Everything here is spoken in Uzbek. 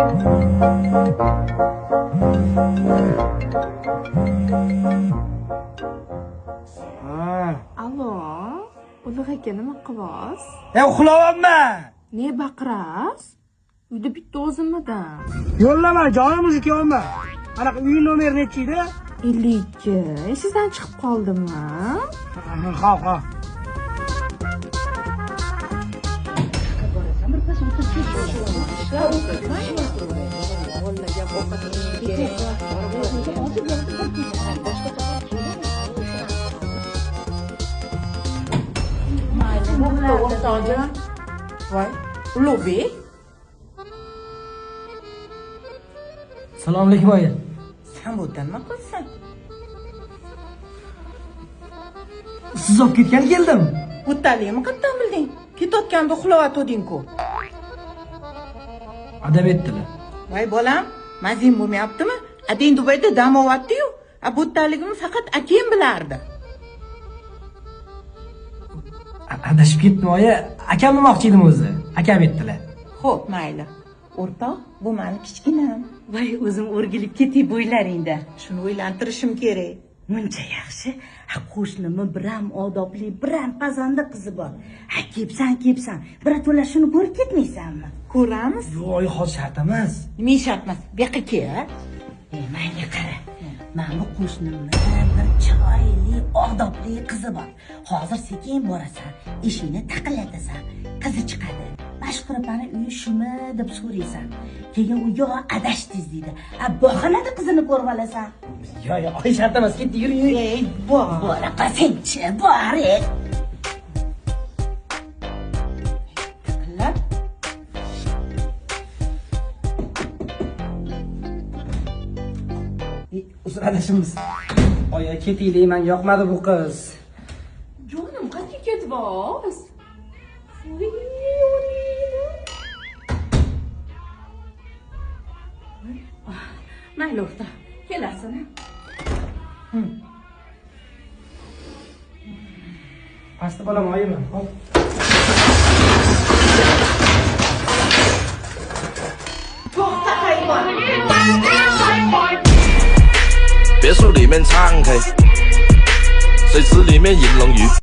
Alo, Ulug' aka nima qilyapsiz? Uxlayapman. Ne baqirasiz? Uyda bitta o'zimmidan. Yo'llama, jonim o'zi kelman. Anaqa uy nomeri nechi edi? 52. Sizdan chiqib qoldimmi? Ha. O'rtoqjon. Voy, Ulug'bek. Assalomu alaykum oyi. Sen bu nima qilsan? Siz olib ketgan keldim. O'ttaligimi qayerdan bilding? Ketayotganda uxlayotding-ku. Adab etdilar. Voy bolam, mazin bo'lmayaptimi? Ading Dubayda dam olyapti-yu. Bu o'ttaligimni faqat akam bilardi. Adashib ketdim oyi. Akam demoqchi edim o'zi. Akam etdilar. Xo'p, mayli. O'rtoq, bu meni kichkinam. Voy, o'zim o'rgilib ketay bo'ylaringda. Shuni o'ylantirishim kerak. Muncha yaxshi. Qo'shnimni biram odobli, biram pazanda qizi bor. Kepsan. Birato'la shuni ko'rib ketmaysanmi? Ko'ramiz. Yo'q, hozir shart emas. Nima shart emas? Bu yoqqa kel. Menga qara. Mana bu qo'shnimni bir chiroyli, odobli qizi bor. Hozir sekin borasan, eshikni taqillatasan. Qizi chiqadi. Mashhur opani uyi shumi deb so'raysan. Keyin u yo adashdiz deydi. Bog'xonada qizini ko'rib olasan. Yo'q, oyi shart emas. Ketdi, yur. Ey, bora qasenchi, bor. Taqillab. Uzr adashimiz. Oyi, ketaylik, men yoqmadi bu qiz. Jonim, qayerga ketyapsiz? Mayli o'rtoq, kelasizmi? Pastda bolam oyimi. Hop. To'xta hayvon. 别墅里面唱 K，水池里面饮龙鱼。